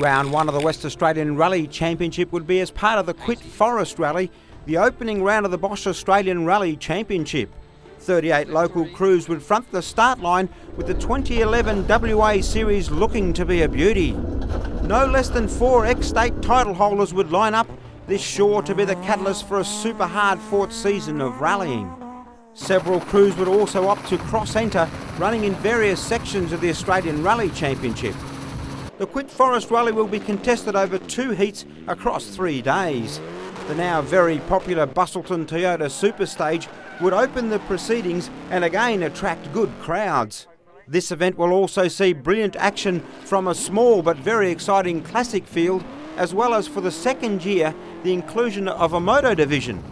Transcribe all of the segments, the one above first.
Round 1 of the West Australian Rally Championship would be as part of the W.A.R.C Rally, the opening round of the Bosch Australian Rally Championship. 38 local crews would front the start line with the 2011 W.A. Series looking to be a beauty. No less than 4 ex-state title holders would line up, this sure to be the catalyst for a super hard-fought season of rallying. Several crews would also opt to cross-enter, running in various sections of the Australian Rally Championship. The W.A.R.C Rally will be contested over 2 heats across 3 days. The now very popular Busselton Toyota Superstage would open the proceedings and again attract good crowds. This event will also see brilliant action from a small but very exciting classic field, as well as for the second year the inclusion of a moto division.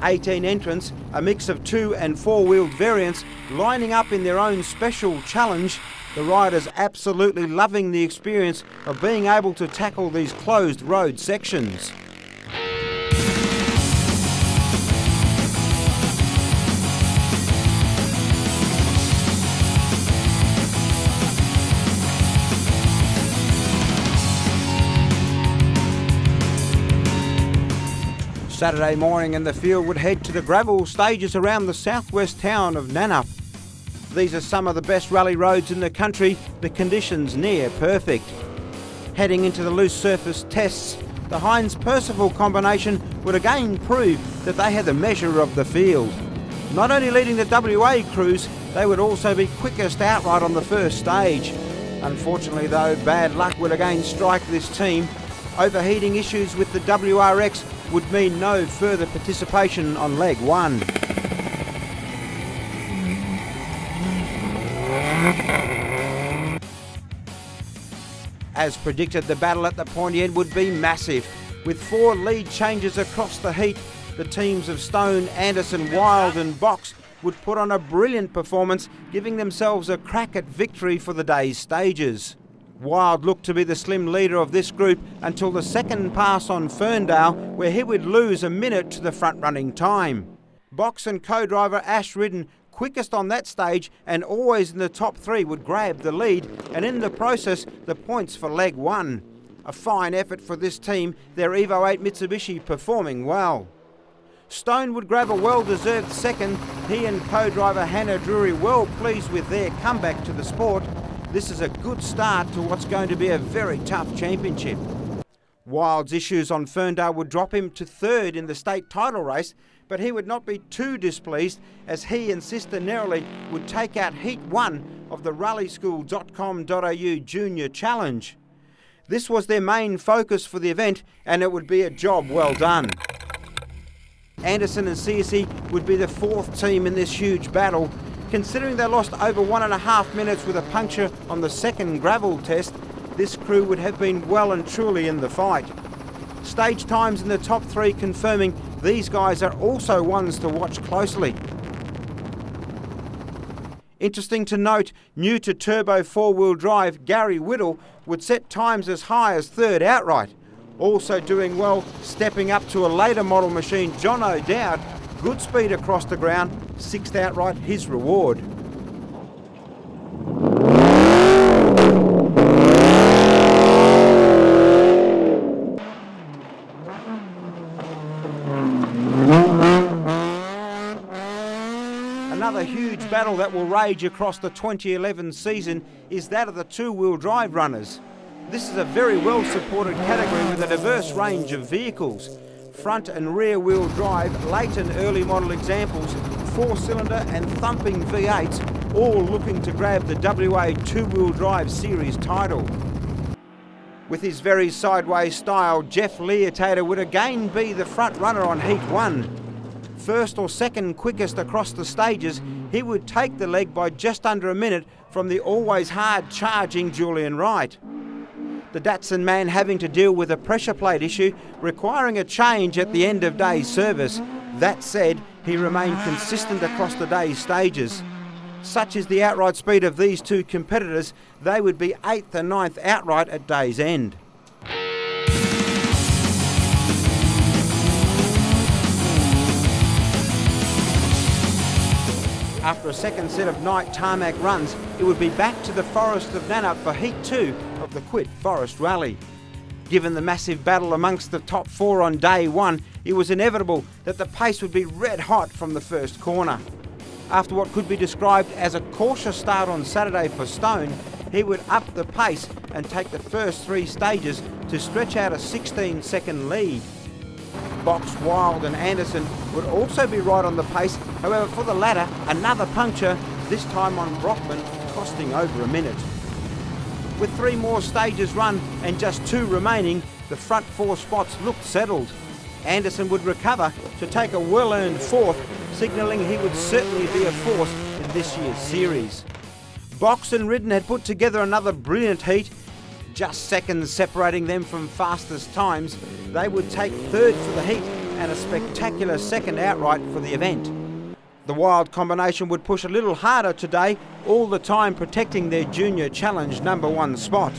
18 entrants, a mix of 2- and 4-wheeled variants, lining up in their own special challenge, the riders absolutely loving the experience of being able to tackle these closed road sections. Saturday morning and the field would head to the gravel stages around the southwest town of Nannup. These are some of the best rally roads in the country, the conditions near perfect. Heading into the loose surface tests, the Hines-Percival combination would again prove that they had the measure of the field. Not only leading the WA crews, they would also be quickest outright on the first stage. Unfortunately though, bad luck would again strike this team. Overheating issues with the W.A.R.C would mean no further participation on leg 1. As predicted, the battle at the pointy end would be massive. With 4 lead changes across the heat, the teams of Stone, Anderson, Wild and Box would put on a brilliant performance, giving themselves a crack at victory for the day's stages. Wild looked to be the slim leader of this group until the second pass on Ferndale, where he would lose a minute to the front-running time. Box and co-driver Ash Ridden, quickest on that stage and always in the top 3, would grab the lead, and in the process the points for leg 1. A fine effort for this team, their Evo 8 Mitsubishi performing well. Stone would grab a well-deserved second, he and co-driver Hannah Drury well pleased with their comeback to the sport. This is a good start to what's going to be a very tough championship. Wild's issues on Ferndale would drop him to 3rd in the state title race, but he would not be too displeased as he and sister Nerily would take out Heat 1 of the rallyschool.com.au Junior Challenge. This was their main focus for the event and it would be a job well done. Anderson and CSE would be the 4th team in this huge battle. Considering they lost over 1.5 minutes with a puncture on the second gravel test, this crew would have been well and truly in the fight. Stage times in the top 3 confirming these guys are also ones to watch closely. Interesting to note, new to turbo 4-wheel drive, Gary Whittle would set times as high as 3rd outright. Also doing well, stepping up to a later model machine, John O'Dowd. Good speed across the ground, 6th outright, his reward. Another huge battle that will rage across the 2011 season is that of the 2-wheel drive runners. This is a very well supported category with a diverse range of vehicles. Front and rear wheel drive, late and early model examples, 4-cylinder and thumping V8s, all looking to grab the WA 2-wheel drive series title. With his very sideways style, Jeff Leotator would again be the front runner on Heat 1. First or second quickest across the stages, he would take the leg by just under a minute from the always hard charging Julian Wright. The Datsun man having to deal with a pressure plate issue, requiring a change at the end of day's service. That said, he remained consistent across the day's stages. Such is the outright speed of these 2 competitors, they would be 8th and 9th outright at day's end. After a second set of night tarmac runs, it would be back to the forest of Nannup for Heat 2 of the W.A.R.C Rally. Given the massive battle amongst the top four on day one, it was inevitable that the pace would be red hot from the first corner. After what could be described as a cautious start on Saturday for Stone, he would up the pace and take the first three stages to stretch out a 16-second lead. Box, Wild and Anderson would also be right on the pace, however for the latter, another puncture, this time on Brockman, costing over a minute. With three more stages run and just two remaining, the front four spots looked settled. Anderson would recover to take a well-earned fourth, signalling he would certainly be a force in this year's series. Box and Ridden had put together another brilliant heat. Just seconds separating them from fastest times, they would take third for the heat and a spectacular second outright for the event. The Wild combination would push a little harder today, all the time protecting their Junior Challenge #1 spot.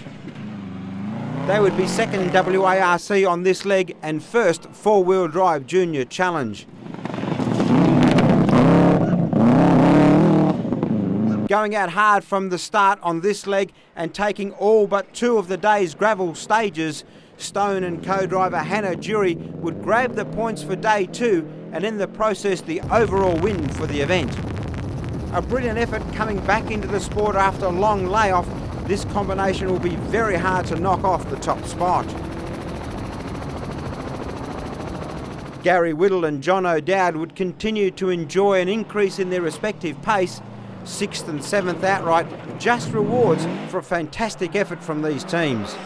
They would be second W.A.R.C on this leg and first four-wheel drive Junior Challenge. Going out hard from the start on this leg and taking all but two of the day's gravel stages, Stone and co-driver Hannah Jury would grab the points for day two and in the process the overall win for the event. A brilliant effort coming back into the sport after a long layoff. This combination will be very hard to knock off the top spot. Gary Whittle and John O'Dowd would continue to enjoy an increase in their respective pace. Sixth and seventh outright, just rewards for a fantastic effort from these teams.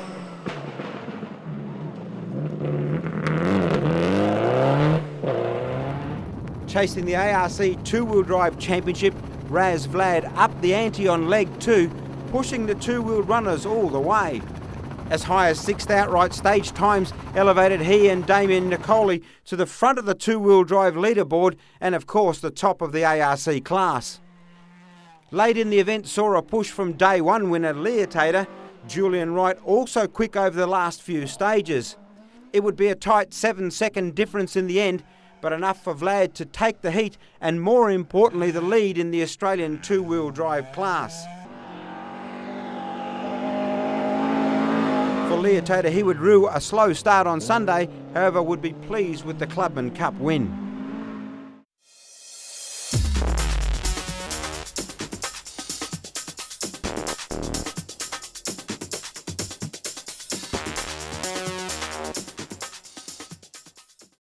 Chasing the ARC two-wheel drive championship, Raz Vlad upped the ante on leg two, pushing the two-wheel runners all the way. As high as sixth outright stage times elevated he and Damien Nicoli to the front of the two-wheel drive leaderboard and of course the top of the ARC class. Late in the event saw a push from day one winner Leotator, Julian Wright also quick over the last few stages. It would be a tight 7-second difference in the end, but enough for Vlad to take the heat and more importantly the lead in the Australian two-wheel drive class. For Leotator, he would rue a slow start on Sunday, however would be pleased with the Clubman Cup win.